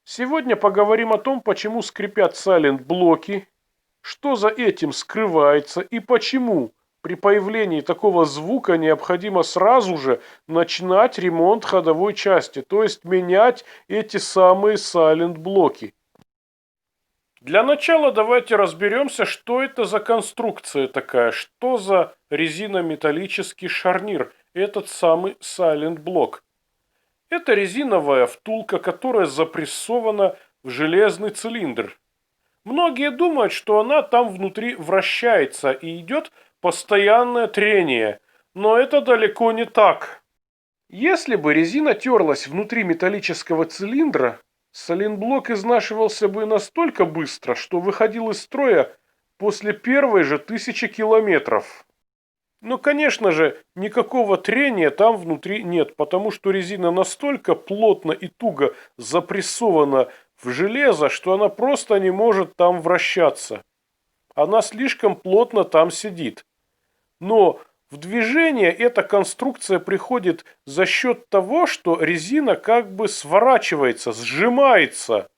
Сегодня поговорим о том, почему скрипят сайлент-блоки, что за этим скрывается и почему при появлении такого звука необходимо сразу же начинать ремонт ходовой части, то есть менять эти самые сайлент-блоки. Для начала давайте разберемся, что это за конструкция такая, что за резинометаллический шарнир, этот самый сайлент-блок. Это резиновая втулка, которая запрессована в железный цилиндр. Многие думают, что она там внутри вращается и идет постоянное трение, но это далеко не так. Если бы резина терлась внутри металлического цилиндра, сайлент-блок изнашивался бы настолько быстро, что выходил из строя после первой же 1000 километров. Но, конечно же, никакого трения там внутри нет, потому что резина настолько плотно и туго запрессована в железо, что она просто не может там вращаться. Она слишком плотно там сидит. Но в движение эта конструкция приходит за счет того, что резина как бы сворачивается, сжимается.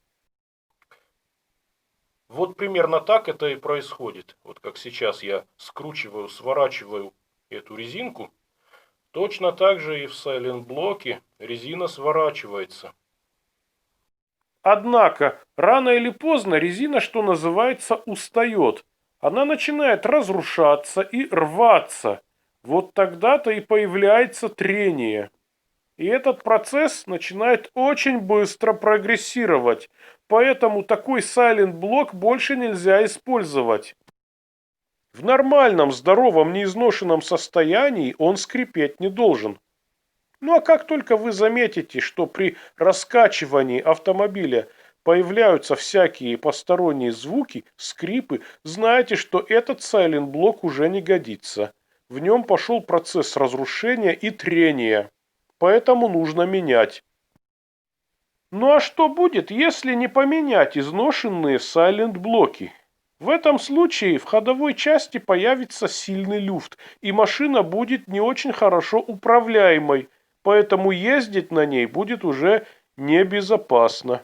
Вот примерно так это и происходит. Вот как сейчас я скручиваю, сворачиваю эту резинку, точно так же и в сайлент-блоке резина сворачивается. Однако, рано или поздно резина, что называется, устает. Она начинает разрушаться и рваться. Вот тогда-то и появляется трение. И этот процесс начинает очень быстро прогрессировать. Поэтому такой сайлент-блок больше нельзя использовать. В нормальном, здоровом, неизношенном состоянии он скрипеть не должен. Ну а как только вы заметите, что при раскачивании автомобиля появляются всякие посторонние звуки, скрипы, знайте, что этот сайлент-блок уже не годится. В нем пошел процесс разрушения и трения. Поэтому нужно менять. Ну а что будет, если не поменять изношенные сайлент-блоки? В этом случае в ходовой части появится сильный люфт, и машина будет не очень хорошо управляемой, поэтому ездить на ней будет уже небезопасно.